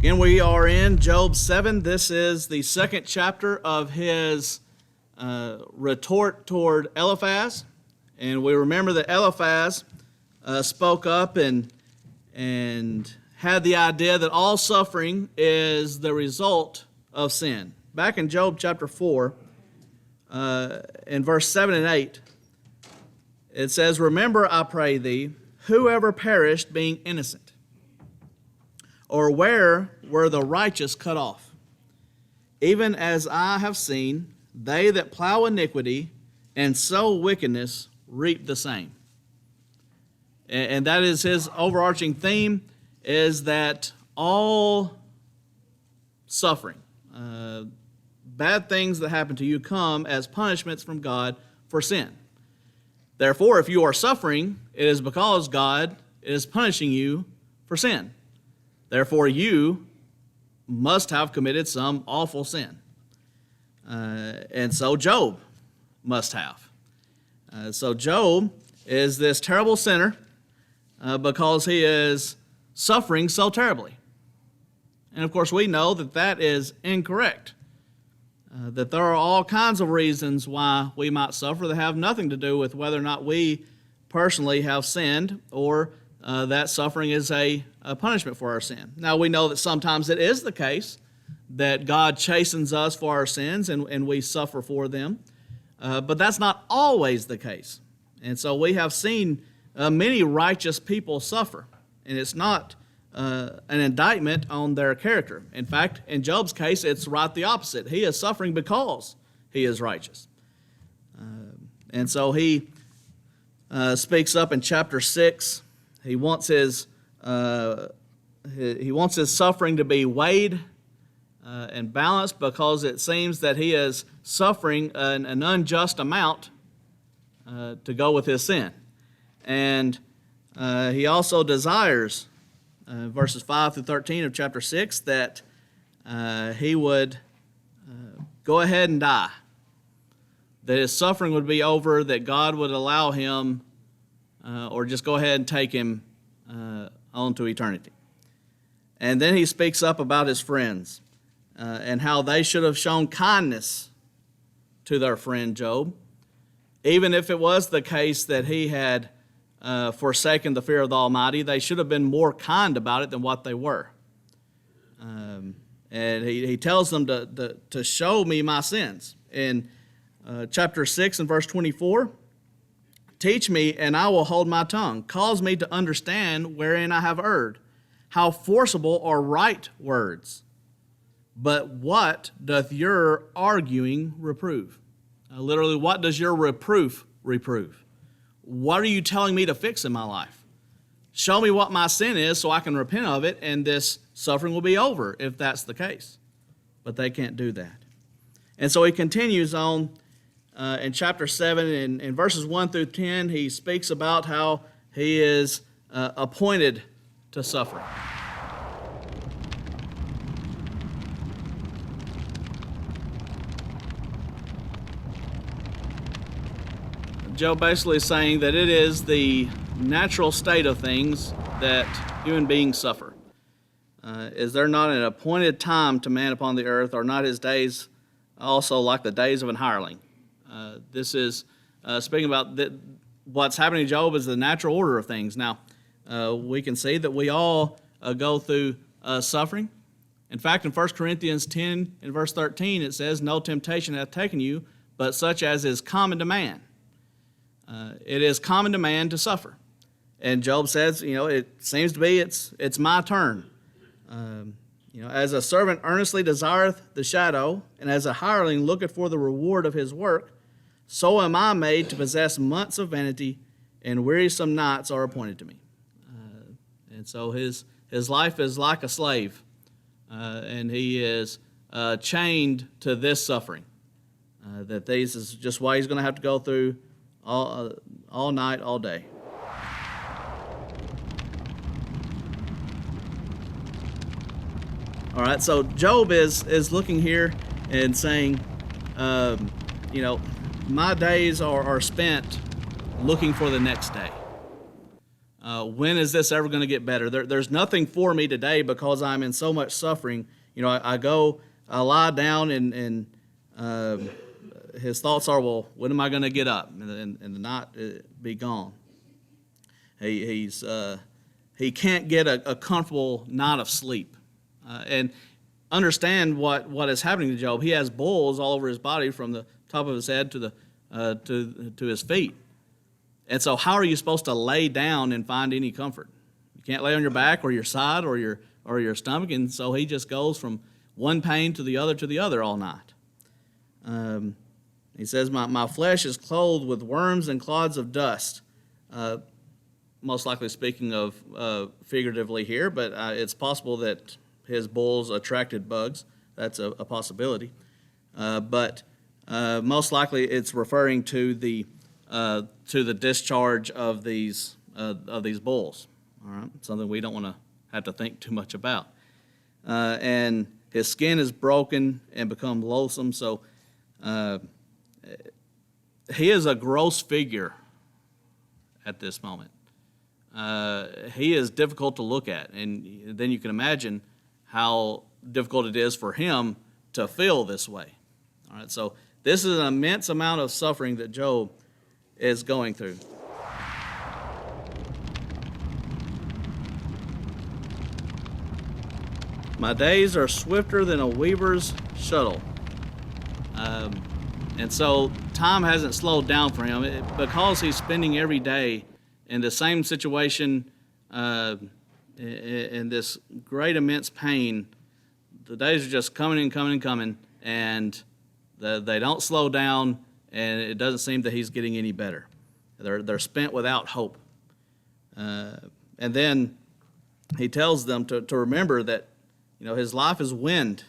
Again, we are in Job 7. This is the second chapter of his retort toward Eliphaz. And we remember that Eliphaz spoke up and had the idea that all suffering is the result of sin. Back in Job chapter 4, in verse 7 and 8, it says, "Remember, I pray thee, whoever perished being innocent, or where were the righteous cut off? Even as I have seen, they that plow iniquity and sow wickedness reap the same." And that is his overarching theme, is that all suffering, bad things that happen to you, come as punishments from God for sin. Therefore, if you are suffering, it is because God is punishing you for sin. Therefore, you must have committed some awful sin. And so Job must have. So Job is this terrible sinner because he is suffering so terribly. And of course, we know that that is incorrect. That there are all kinds of reasons why we might suffer that have nothing to do with whether or not we personally have sinned, or that suffering is a punishment for our sin. Now, we know that sometimes it is the case that God chastens us for our sins and we suffer for them, but that's not always the case. And so we have seen many righteous people suffer, and it's not an indictment on their character. In fact, in Job's case, it's right the opposite. He is suffering because he is righteous. And so he speaks up in chapter 6. He wants his suffering to be weighed and balanced, because it seems that he is suffering an unjust amount to go with his sin. And he also desires, verses 5 through 13 of chapter 6, that he would go ahead and die, that his suffering would be over, that God would allow him or just go ahead and take him on to eternity. And then he speaks up about his friends and how they should have shown kindness to their friend Job, even if it was the case that he had forsaken the fear of the Almighty. They should have been more kind about it than what they were. And he tells them to show me my sins. In chapter 6 and verse 24, "Teach me, and I will hold my tongue. Cause me to understand wherein I have erred. How forcible are right words. But what doth your arguing reprove?" Literally, what does your reproof reprove? What are you telling me to fix in my life? Show me what my sin is so I can repent of it, and this suffering will be over if that's the case. But they can't do that. And so he continues on in chapter 7, in verses 1 through 10, he speaks about how he is appointed to suffer. Job basically is saying that it is the natural state of things that human beings suffer. Is there not an appointed time to man upon the earth? Are not his days also like the days of an hireling? This is speaking about what's happening to Job is the natural order of things. Now, we can see that we all go through suffering. In fact, in 1 Corinthians 10 and verse 13, it says, "No temptation hath taken you, but such as is common to man." It is common to man to suffer. And Job says, it seems to be it's my turn. As a servant earnestly desireth the shadow, and as a hireling looketh for the reward of his work, so am I made to possess months of vanity, and wearisome nights are appointed to me. And so his life is like a slave, and he is chained to this suffering. That this is just what he's going to have to go through all night, all day. All right, so Job is looking here and saying, my days are spent looking for the next day. When is this ever going to get better? There's nothing for me today because I'm in so much suffering. I lie down, and his thoughts are, well, when am I going to get up and the night be gone? He can't get a comfortable night of sleep. And understand what is happening to Job. He has boils all over his body from the top of his head to his feet. And so how are you supposed to lay down and find any comfort? You can't lay on your back or your side or your stomach, and so he just goes from one pain to the other all night. He says, my flesh is clothed with worms and clods of dust. Most likely speaking of figuratively here, but it's possible that his boils attracted bugs. That's a possibility. But most likely it's referring to the discharge of these boils. All right, something we don't want to have to think too much about. And his skin is broken and become loathsome. So he is a gross figure at this moment. He is difficult to look at, and then you can imagine how difficult it is for him to feel this way. All right, so this is an immense amount of suffering that Job is going through. My days are swifter than a weaver's shuttle. And so time hasn't slowed down for him because he's spending every day in the same situation, in this great immense pain. The days are just coming and coming and coming, and they don't slow down, and it doesn't seem that he's getting any better. They're spent without hope. And then he tells them to remember that his life is wind.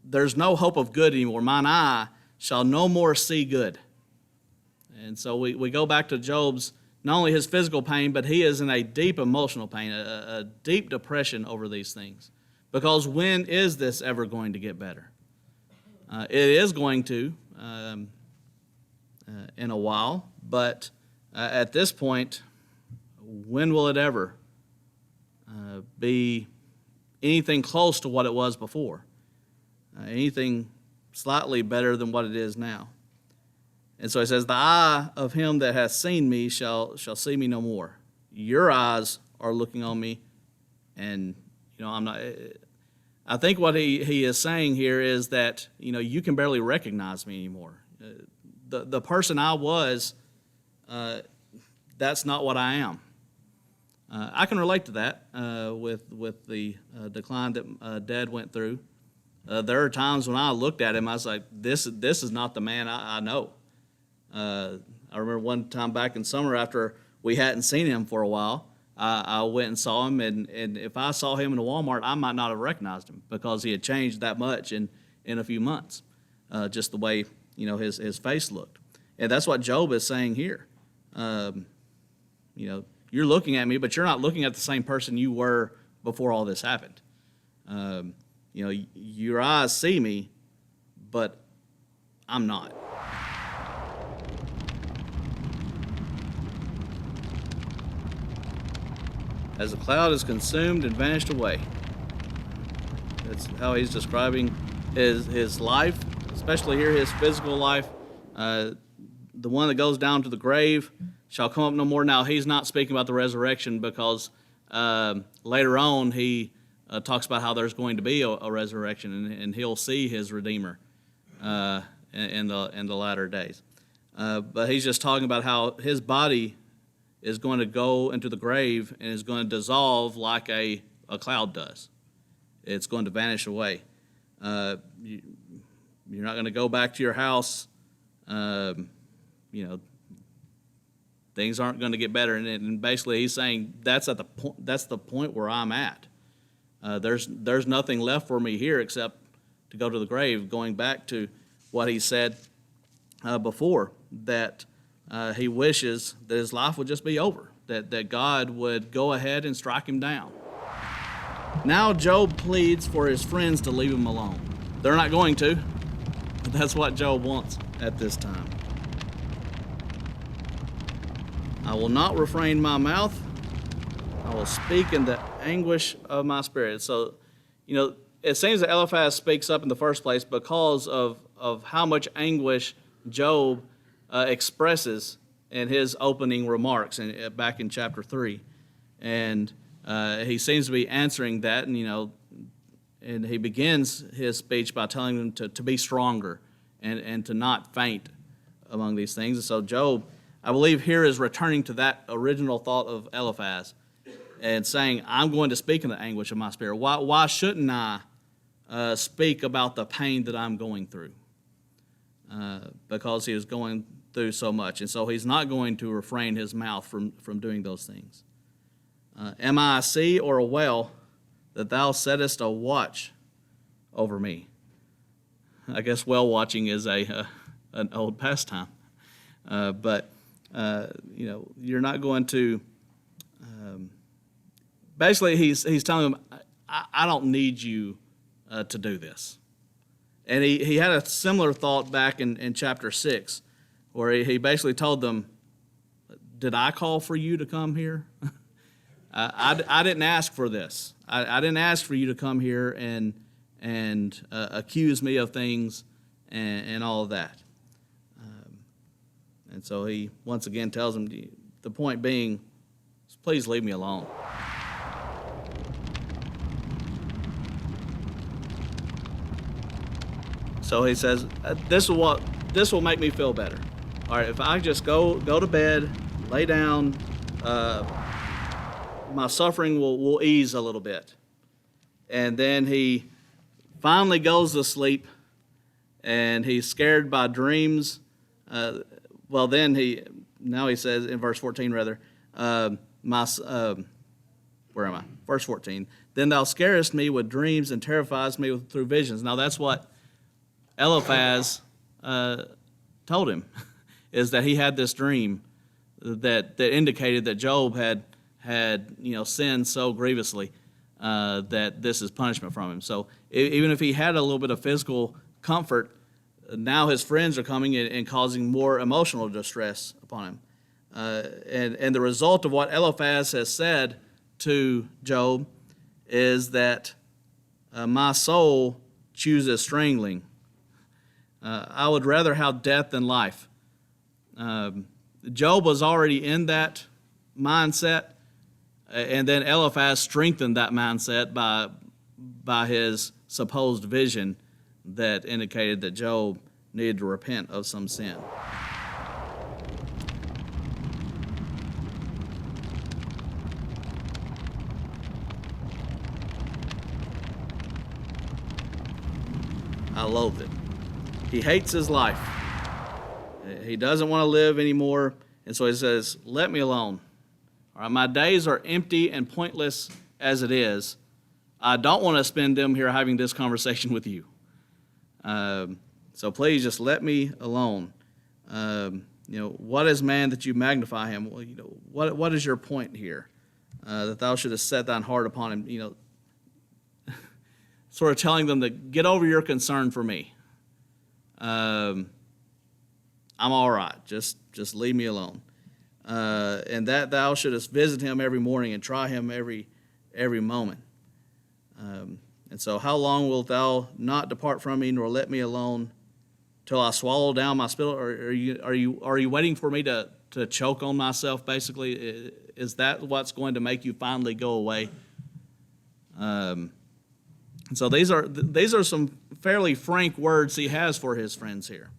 There's no hope of good anymore. Mine eye shall no more see good. And so we go back to Job's, not only his physical pain, but he is in a deep emotional pain, a deep depression over these things. Because when is this ever going to get better? It is going to in a while, but at this point, when will it ever be anything close to what it was before? Anything slightly better than what it is now. And so he says, the eye of him that hath seen me shall see me no more. Your eyes are looking on me, and I'm not. I think what he is saying here is that you can barely recognize me anymore. The person I was, that's not what I am. I can relate to that with the decline that Dad went through. There are times when I looked at him, I was like, this is not the man I know. I remember one time back in summer after we hadn't seen him for a while, I went and saw him, and if I saw him in a Walmart, I might not have recognized him because he had changed that much in a few months, just the way his face looked. And that's what Job is saying here. You're looking at me, but you're not looking at the same person you were before all this happened. Your eyes see me, but I'm not. As the cloud is consumed and vanished away. That's how he's describing his life, especially here his physical life. The one that goes down to the grave shall come up no more. Now, he's not speaking about the resurrection because later on he talks about how there's going to be a resurrection, and he'll see his Redeemer in the latter days. But he's just talking about how his body is going to go into the grave and is going to dissolve like a cloud does. It's going to vanish away. You're not going to go back to your house. Things aren't going to get better. And basically he's saying that's the point where I'm at. There's nothing left for me here except to go to the grave, going back to what he said before, that he wishes that his life would just be over, that God would go ahead and strike him down. Now Job pleads for his friends to leave him alone. They're not going to, but that's what Job wants at this time. I will not refrain my mouth. I will speak in the anguish of my spirit. So, it seems that Eliphaz speaks up in the first place because of how much anguish Job expresses in his opening remarks back in chapter 3. And he seems to be answering that, and he begins his speech by telling them to be stronger and to not faint among these things. And so Job, I believe, here is returning to that original thought of Eliphaz and saying, I'm going to speak in the anguish of my spirit. Why shouldn't I speak about the pain that I'm going through? Because he is going through so much. And so he's not going to refrain his mouth from doing those things. Am I a sea or a whale that thou settest a watch over me? I guess whale watching is an old pastime. But you're not going to... basically, he's telling them, I don't need you to do this. And he had a similar thought back in chapter 6, where he basically told them, did I call for you to come here? I didn't ask for this. I didn't ask for you to come here and accuse me of things and all of that. And so he once again tells them, the point being, please leave me alone. So he says, this will make me feel better. All right, if I just go to bed, lay down, my suffering will ease a little bit. And then he finally goes to sleep, and he's scared by dreams. Then he says in verse 14 rather, where am I? Verse 14. Then thou scarest me with dreams and terrifies me through visions. Now that's what Eliphaz told him, is that he had this dream that indicated that Job had sinned so grievously that this is punishment from him. So even if he had a little bit of physical comfort, now his friends are coming and causing more emotional distress upon him. And the result of what Eliphaz has said to Job is that my soul chooses strangling. I would rather have death than life. Job was already in that mindset, and then Eliphaz strengthened that mindset by his supposed vision that indicated that Job needed to repent of some sin. I loathe it. He hates his life. He doesn't want to live anymore, and so he says, let me alone. All right, my days are empty and pointless as it is. I don't want to spend them here having this conversation with you. So please just let me alone. What is man that you magnify him? Well, what is your point here? That thou shouldest set thine heart upon him, sort of telling them to get over your concern for me. I'm all right. Just leave me alone. And that thou shouldest visit him every morning and try him every moment. And so how long wilt thou not depart from me, nor let me alone till I swallow down my spittle? Or are you waiting for me to choke on myself, basically? Is that what's going to make you finally go away? And so these are some fairly frank words he has for his friends here.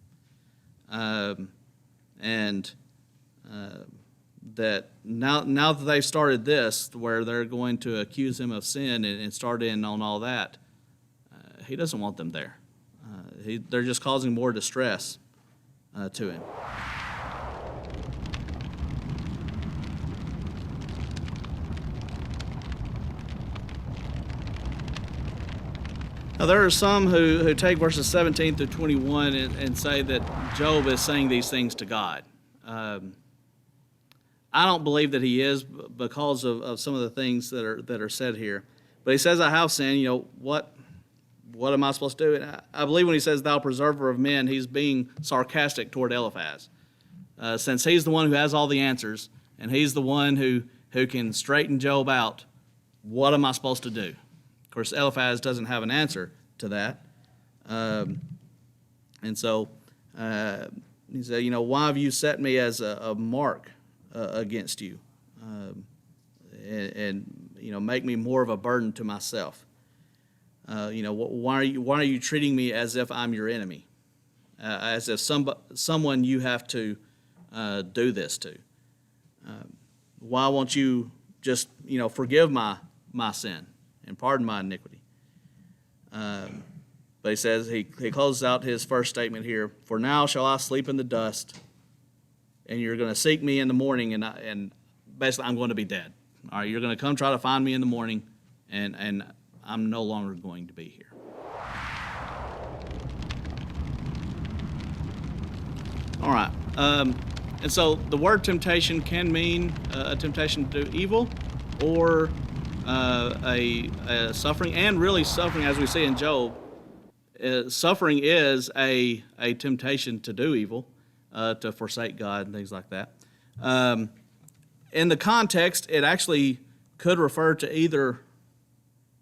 That now that they've started this, where they're going to accuse him of sin and start in on all that, he doesn't want them there. They're just causing more distress to him. Now, there are some who take verses 17 through 21 and say that Job is saying these things to God. I don't believe that he is because of some of the things that are said here. But he says, I have sinned. What am I supposed to do? And I believe when he says, thou preserver of men, he's being sarcastic toward Eliphaz. Since he's the one who has all the answers, and he's the one who can straighten Job out. What am I supposed to do? Of course, Eliphaz doesn't have an answer to that. And so he said, why have you set me as a mark against you? And make me more of a burden to myself. Why are you treating me as if I'm your enemy? As if someone you have to do this to? Why won't you just forgive my sin and pardon my iniquity? But he says, he closes out his first statement here, for now shall I sleep in the dust, and you're going to seek me in the morning, and basically I'm going to be dead. All right, you're going to come try to find me in the morning, and I'm no longer going to be here. All right, and so the word temptation can mean a temptation to do evil, or a suffering, and really suffering, as we see in Job. Suffering is a temptation to do evil, to forsake God and things like that. In the context, it actually could refer to either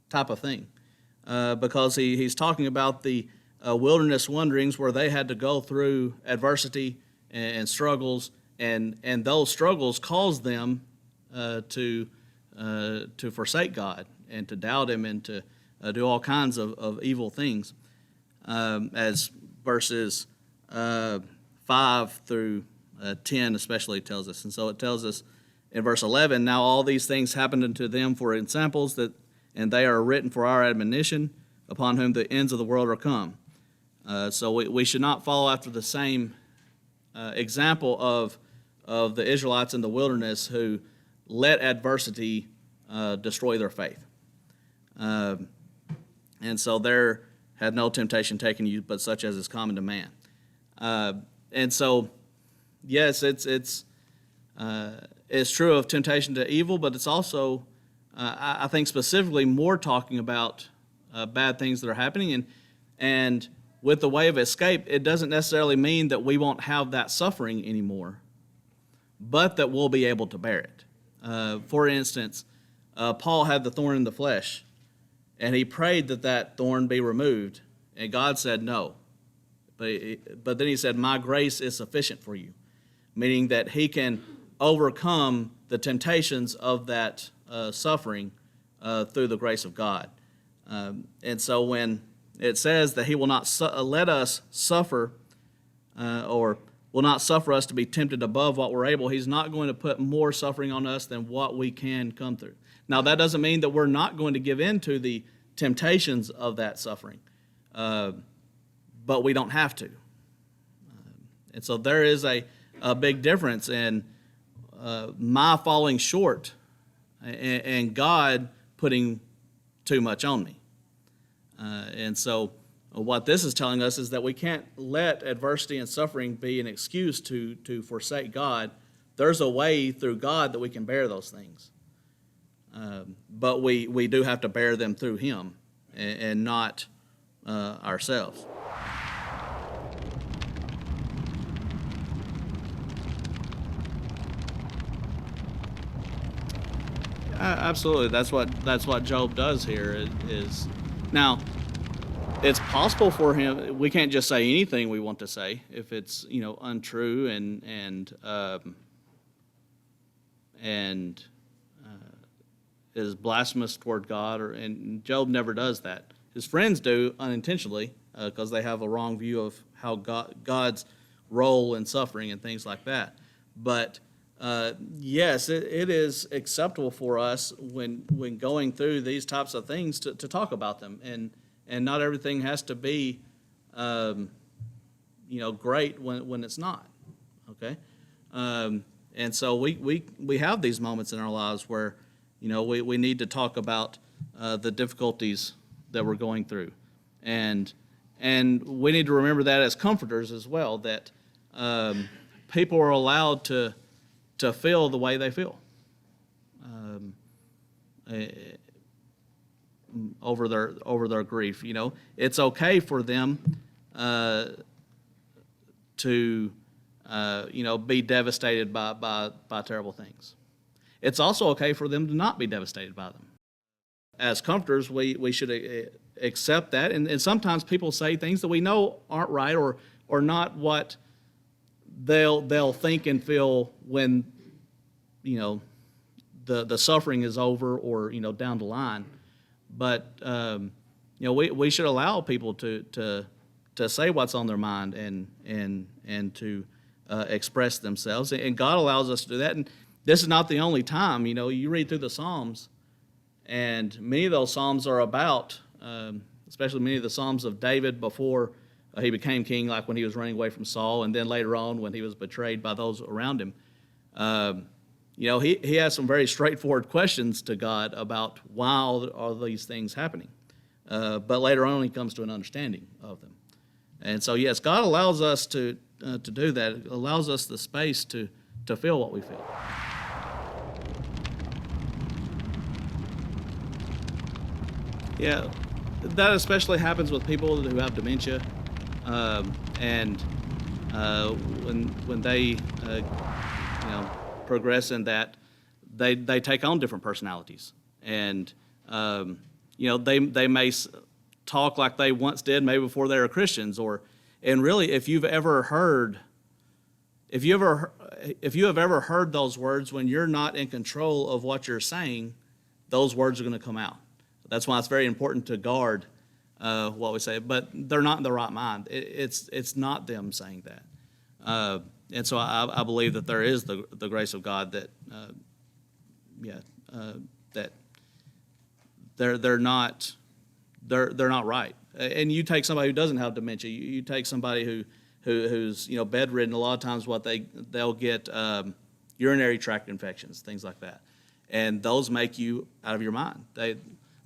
type of thing, because he's talking about the wilderness wanderings where they had to go through adversity and struggles, and those struggles caused them to forsake God and to doubt Him and to do all kinds of evil things. As verses 5 through 10 especially tells us. And so it tells us in verse 11, now all these things happened unto them for examples, and they are written for our admonition, upon whom the ends of the world are come. So we should not follow after the same example of the Israelites in the wilderness who let adversity destroy their faith. And so there had no temptation taken you, but such as is common to man. And so, yes, it's true of temptation to evil, but it's also, I think, specifically more talking about bad things that are happening. And with the way of escape, it doesn't necessarily mean that we won't have that suffering anymore, but that we'll be able to bear it. For instance, Paul had the thorn in the flesh, and he prayed that thorn be removed, and God said no. But then he said, my grace is sufficient for you, meaning that he can overcome the temptations of that suffering through the grace of God. And so when it says that he will not let us suffer, or will not suffer us to be tempted above what we're able, he's not going to put more suffering on us than what we can come through. Now, that doesn't mean that we're not going to give in to the temptations of that suffering, but we don't have to. And so there is a big difference in my falling short and God putting too much on me. And so what this is telling us is that we can't let adversity and suffering be an excuse to forsake God. There's a way through God that we can bear those things. But we do have to bear them through Him and not ourselves. Absolutely, that's what Job does here. Is now it's possible for him. We can't just say anything we want to say if it's untrue and is blasphemous toward God, and Job never does that. His friends do unintentionally because they have a wrong view of how God's role in suffering and things like that. But yes, it is acceptable for us when going through these types of things to talk about them, and not everything has to be great when it's not. Okay, and so we have these moments in our lives where we need to talk about the difficulties that we're going through, and we need to remember that as comforters as well, that people are allowed to feel the way they feel over their grief. It's okay for them to be devastated by terrible things. it's also okay for them to not be devastated by them. As comforters, we should accept that. And sometimes people say things that we know aren't right or not what they'll think and feel when, the suffering is over or, down the line. But, we should allow people to say what's on their mind and to express themselves. And God allows us to do that. And this is not the only time. You read through the Psalms, and many of those Psalms are about, especially many of the Psalms of David before he became king, like when he was running away from Saul, and then later on when he was betrayed by those around him. He has some very straightforward questions to God about why are these things happening. But later on he comes to an understanding of them. And so, yes, God allows us to do that. It allows us the space to feel what we feel. Yeah, that especially happens with people who have dementia, and when they progress in that, they take on different personalities, and they may talk like they once did, maybe before they were Christians, and really, if you have ever heard those words, when you're not in control of what you're saying, those words are going to come out. That's why it's very important to guard what we say. But they're not in the right mind. It's not them saying that. And so I believe that there is the grace of God that that they're not right. And you take somebody who doesn't have dementia. You take somebody who's bedridden. A lot of times, they'll get urinary tract infections, things like that, and those make you out of your mind.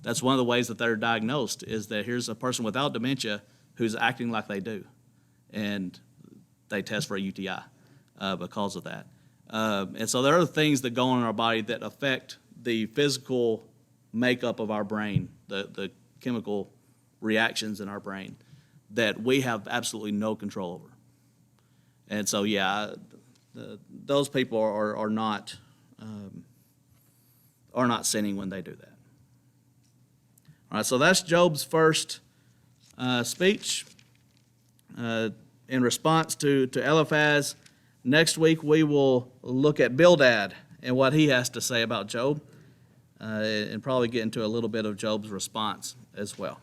That's one of the ways that they're diagnosed, is that here's a person without dementia who's acting like they do, and they test for a UTI because of that. And so there are things that go on in our body that affect the physical makeup of our brain, the chemical reactions in our brain that we have absolutely no control over. And so, those people are not sinning when they do that. All right, so that's Job's first speech in response to Eliphaz. Next week we will look at Bildad and what he has to say about Job, and probably get into a little bit of Job's response as well.